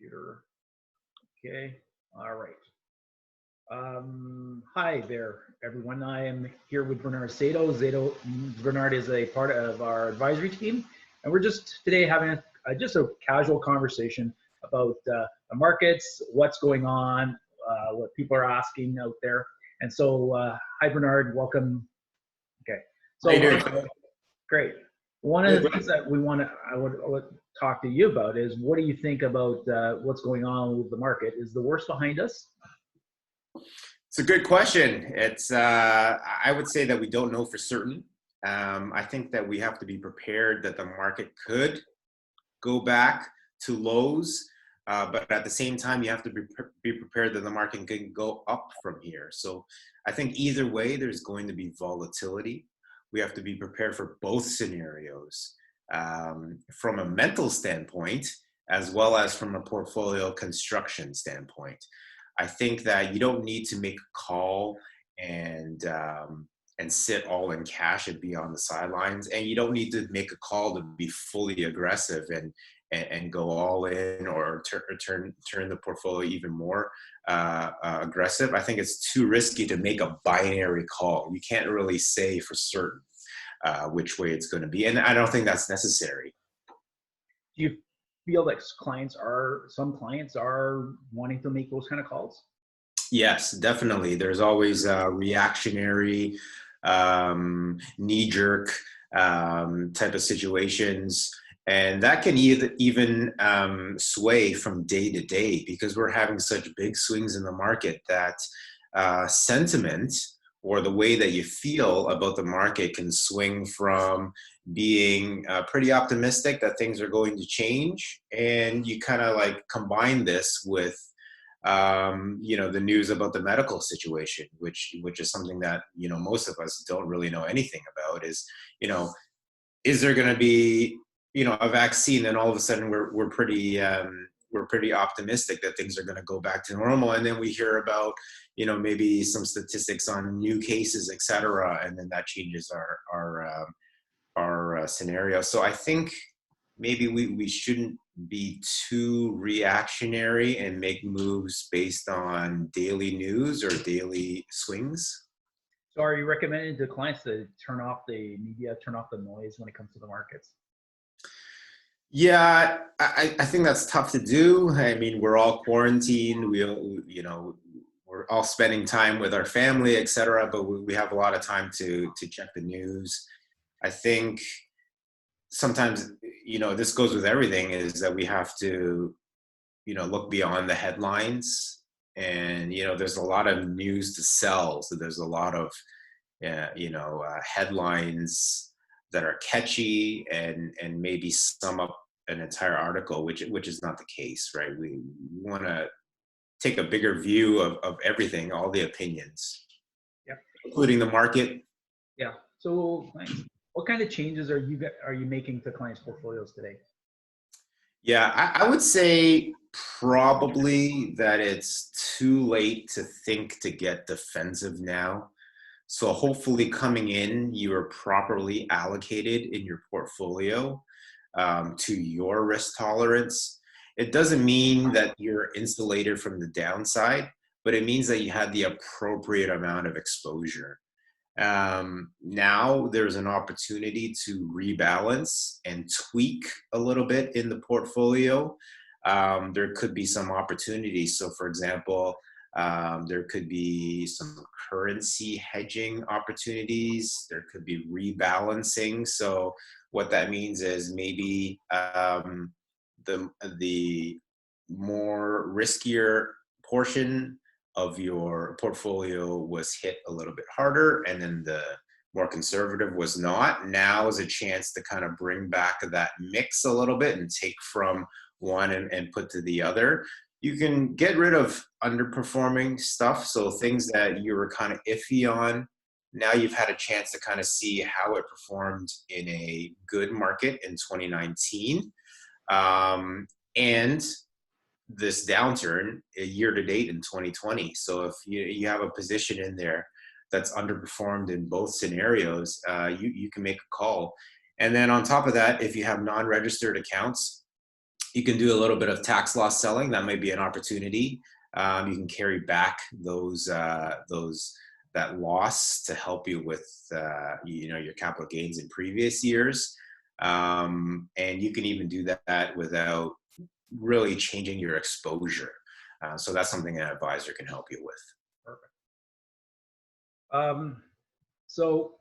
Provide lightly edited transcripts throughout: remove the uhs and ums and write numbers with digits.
Computer. Okay. All right. Hi there, everyone. I am here with Bernard Szeto. Bernard is a part of our advisory team, and we're just today having just a casual conversation about the markets, what's going on, what people are asking out there. And so, hi, Bernard. Welcome. Okay. How So, you doing? great. One of the things that I would talk to you about is what do you think about what's going on with the market? Is the worst behind us? It's a good question. I would say that we don't know for certain. I think that we have to be prepared that the market could go back to lows, but at the same time, you have to be prepared that the market can go up from here. So I think either way, there's going to be volatility. We have to be prepared for both scenarios from a mental standpoint, as well as from a portfolio construction standpoint. I think that you don't need to make a call and sit all in cash and be on the sidelines, and you don't need to make a call to be fully aggressive and go all in or turn the portfolio even more aggressive. I think it's too risky to make a binary call. You can't really say for certain which way it's going to be, and I don't think that's necessary. Do you feel like some clients are wanting to make those kind of calls? Yes, definitely. There's always a reactionary, knee-jerk type of situations, and that can even sway from day to day because we're having such big swings in the market that sentiment or the way that you feel about the market can swing from being pretty optimistic that things are going to change, and you kind of like combine this with the news about the medical situation, which is something that most of us don't really know anything about. Is there going to be a vaccine, and all of a sudden we're pretty optimistic that things are going to go back to normal, and then we hear about maybe some statistics on new cases, et cetera, and then that changes our scenario. So I think maybe we shouldn't be too reactionary and make moves based on daily news or daily swings. So are you recommending to clients to turn off the media, turn off the noise when it comes to the markets? Yeah, I think that's tough to do. I mean, we're all quarantined. We're all spending time with our family, et cetera, but we have a lot of time to check the news. I think sometimes, this goes with everything, is that we have to, look beyond the headlines. And, there's a lot of news to sell. So there's a lot of, headlines that are catchy and maybe sum up an entire article, which is not the case, right? We want to take a bigger view of everything, all the opinions, yeah, including the market. Yeah. So thanks. What kind of changes are you making to clients' portfolios today? Yeah, I would say probably that it's too late to think to get defensive now. So hopefully coming in, you are properly allocated in your portfolio to your risk tolerance. It doesn't mean that you're insulated from the downside, but it means that you had the appropriate amount of exposure. Now there's an opportunity to rebalance and tweak a little bit in the portfolio. There could be some opportunities. So for example, there could be some currency hedging opportunities. There could be rebalancing. So what that means is maybe the more riskier portion of your portfolio was hit a little bit harder, and then the more conservative was not. Now is a chance to kind of bring back that mix a little bit and take from one and put to the other. You can get rid of underperforming stuff, so things that you were kind of iffy on. Now you've had a chance to kind of see how it performed in a good market in 2019. And this downturn year to date in 2020. So if you have a position in there that's underperformed in both scenarios, you can make a call. And then on top of that, if you have non-registered accounts, You can do a little bit of tax loss selling. That might be an opportunity. You can carry back that loss to help you with your capital gains in previous years, and you can even do that without really changing your exposure. So that's something an advisor can help you with. Perfect. So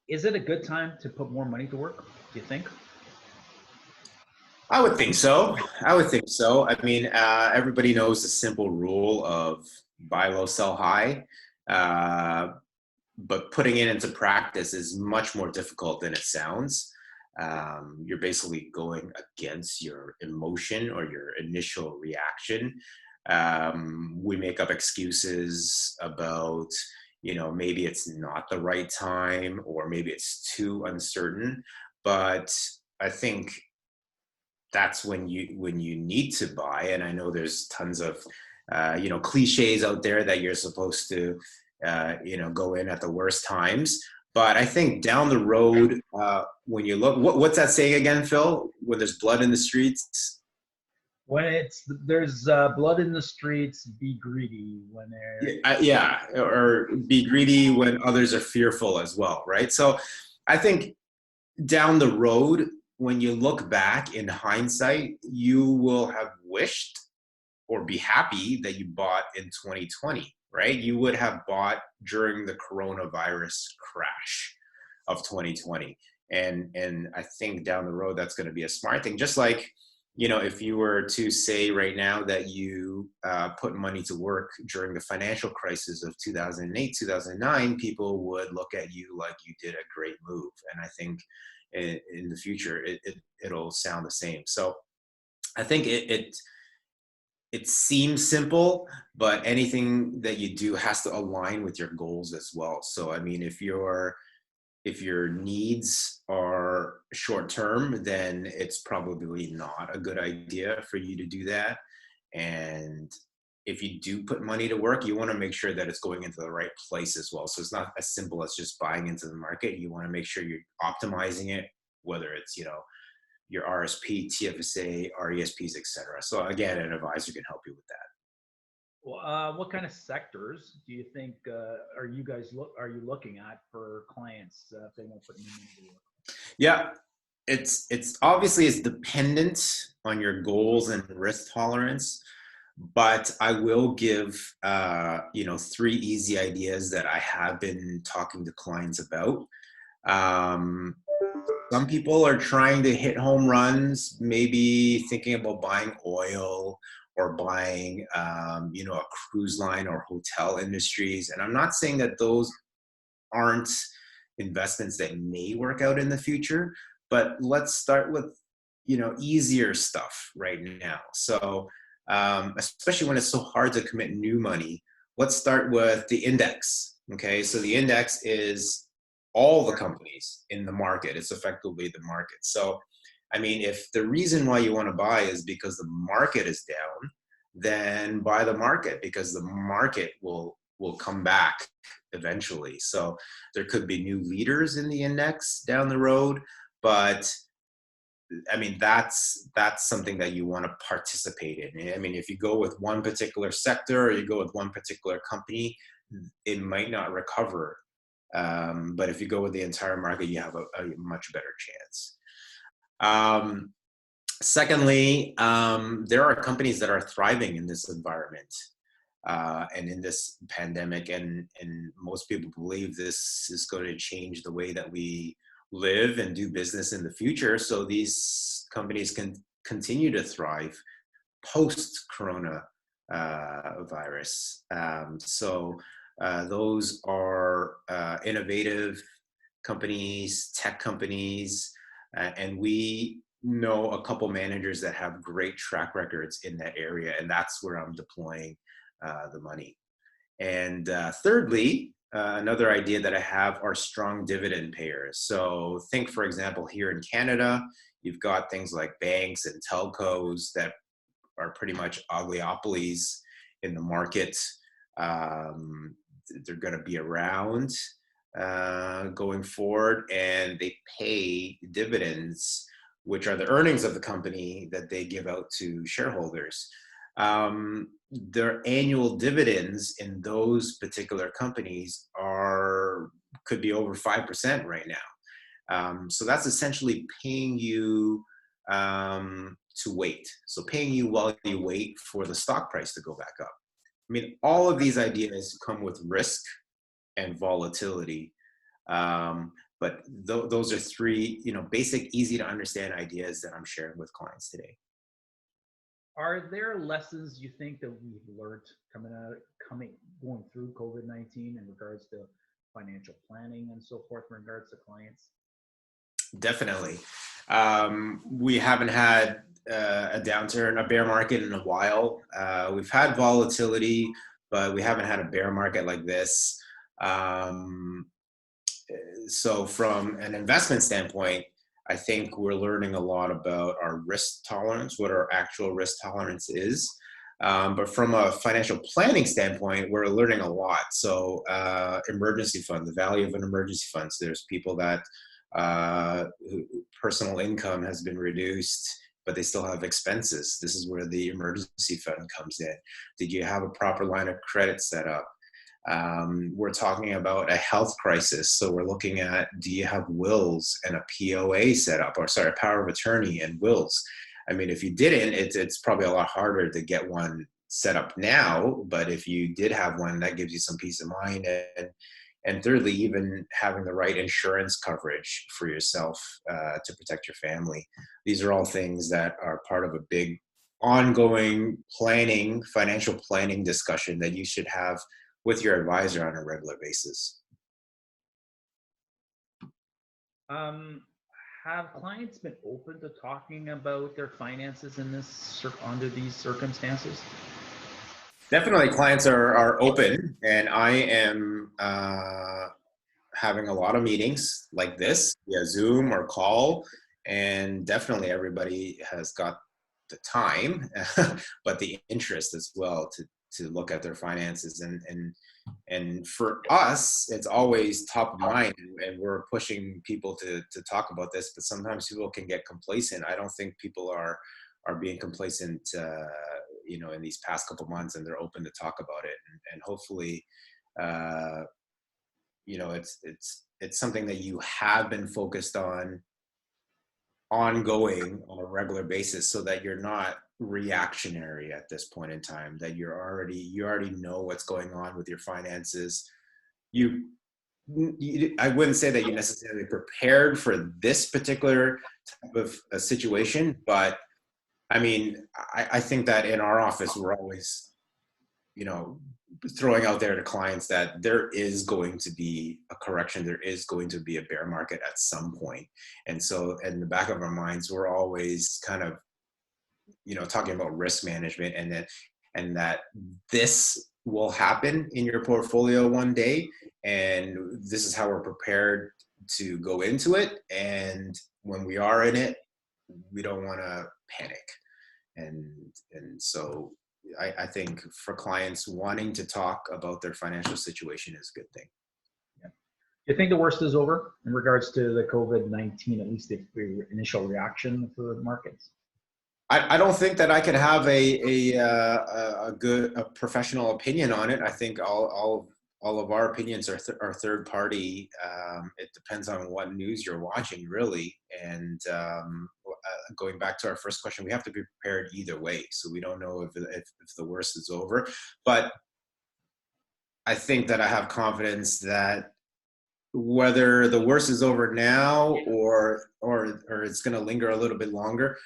is it a good time to put more money to work, do you think? I would think so. I would think so. I mean, everybody knows the simple rule of buy low, sell high. But putting it into practice is much more difficult than it sounds. You're basically going against your emotion or your initial reaction. We make up excuses about, maybe it's not the right time or maybe it's too uncertain. But I think that's when you need to buy. And I know there's tons of cliches out there that you're supposed to go in at the worst times. But I think down the road, when you look, what's that saying again, Phil? When there's blood in the streets? When there's blood in the streets, be greedy. When Yeah, or be greedy when others are fearful as well, right? So I think down the road, when you look back in hindsight, you will have wished or be happy that you bought in 2020, right? You would have bought during the coronavirus crash of 2020. And I think down the road, that's going to be a smart thing. Just like, if you were to say right now that you put money to work during the financial crisis of 2008, 2009, people would look at you like you did a great move. And I think in the future, it'll sound the same. So I think it seems simple, but anything that you do has to align with your goals as well. So, I mean, if your needs are short term, then it's probably not a good idea for you to do that. And if you do put money to work, you want to make sure that it's going into the right place as well. So it's not as simple as just buying into the market. You want to make sure you're optimizing it, whether it's, your RSP, TFSA, RESPs, etc. So again, an advisor can help you with that. Well, what kind of sectors do you think are you looking at for clients if they won't put any money to work? Yeah, it's obviously it's dependent on your goals and risk tolerance, but I will give 3 easy ideas that I have been talking to clients about. Some people are trying to hit home runs, maybe thinking about buying oil or buying, a cruise line or hotel industries. And I'm not saying that those aren't investments that may work out in the future, but let's start with, easier stuff right now. So, especially when it's so hard to commit new money, let's start with the index. Okay, so the index is all the companies in the market. It's effectively the market. So, I mean, if the reason why you want to buy is because the market is down, then buy the market because the market will come back eventually. So there could be new leaders in the index down the road, but I mean, that's something that you want to participate in. I mean, if you go with one particular sector or you go with one particular company, it might not recover. But if you go with the entire market, you have a much better chance. Secondly, there are companies that are thriving in this environment and in this pandemic, and most people believe this is going to change the way that we live and do business in the future. So these companies can continue to thrive post-corona virus. So those are innovative companies, tech companies, and we know a couple managers that have great track records in that area, and that's where I'm deploying the money. And thirdly, another idea that I have are strong dividend payers. So think, for example, here in Canada, you've got things like banks and telcos that are pretty much oligopolies in the market. They're going to be around going forward, and they pay dividends which are the earnings of the company that they give out to shareholders. Their annual dividends in those particular companies could be over 5% right now. So that's essentially paying you to wait. So paying you while you wait for the stock price to go back up. I mean, all of these ideas come with risk and volatility. But those are three, basic, easy to understand ideas that I'm sharing with clients today. Are there lessons you think that we've learned going through COVID-19 in regards to financial planning and so forth in regards to clients? Definitely. We haven't had a downturn, a bear market in a while. We've had volatility, but we haven't had a bear market like this. So from an investment standpoint, I think we're learning a lot about our risk tolerance, what our actual risk tolerance is. But from a financial planning standpoint, we're learning a lot. So emergency fund, the value of an emergency fund. So there's people that personal income has been reduced, but they still have expenses. This is where the emergency fund comes in. Did you have a proper line of credit set up? We're talking about a health crisis. So we're looking at, do you have wills and a POA set up, or sorry, a power of attorney and wills? I mean, if you didn't, it's probably a lot harder to get one set up now, but if you did have one, that gives you some peace of mind. And thirdly, even having the right insurance coverage for yourself to protect your family. These are all things that are part of a big ongoing planning, financial planning discussion that you should have with your advisor on a regular basis. Have clients been open to talking about their finances under these circumstances? Definitely, clients are open, and I am having a lot of meetings like this via Zoom or call, and definitely everybody has got the time, but the interest as well to look at their finances. And for us, it's always top of mind, and we're pushing people to talk about this, but sometimes people can get complacent. I don't think people are being complacent, in these past couple months, and they're open to talk about it. And hopefully, it's something that you have been focused on ongoing on a regular basis, so that you're not reactionary at this point in time, that you already know what's going on with your finances. I wouldn't say that you're necessarily prepared for this particular type of a situation, but I mean, I think that in our office, we're always, throwing out there to clients that there is going to be a correction. There is going to be a bear market at some point. And so in the back of our minds, we're always kind of, talking about risk management, and that this will happen in your portfolio one day. And this is how we're prepared to go into it. And when we are in it, we don't want to panic. And so I think for clients wanting to talk about their financial situation is a good thing. Yeah. Do you think the worst is over in regards to the COVID-19, at least the initial reaction for the markets? I don't think that I could have a good professional opinion on it. I think all of our opinions are third party. It depends on what news you're watching, really. And going back to our first question, we have to be prepared either way. So we don't know if the worst is over, but I think that I have confidence that whether the worst is over now or it's going to linger a little bit longer,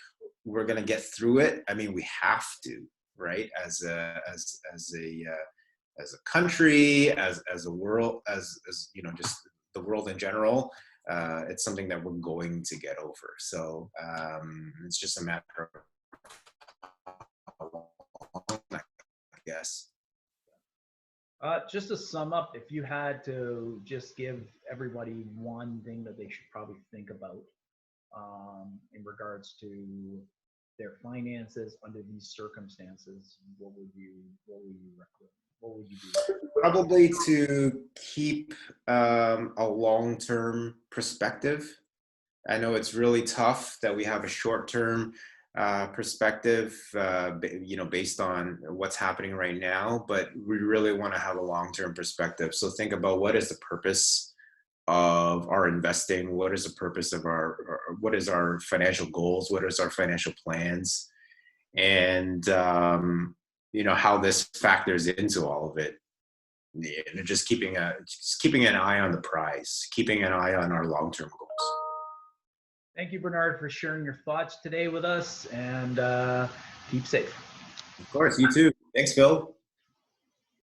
we're going to get through it. I mean, we have to, right? As a country, as a world, as just the world in general, it's something that we're going to get over. So it's just a matter of how long, I guess. Just to sum up, if you had to just give everybody one thing that they should probably think about in regards to their finances under these circumstances, what would you recommend? What would you do? Probably to keep a long-term perspective I know it's really tough that we have a short-term perspective, based on what's happening right now, but we really want to have a long-term perspective. So think about what is the purpose of our investing? What is the purpose of what is our financial goals? What is our financial plans? And, how this factors into all of it. Just keeping an eye on the prize, keeping an eye on our long-term goals. Thank you, Bernard, for sharing your thoughts today with us, and keep safe. Of course, you too. Thanks, Phil.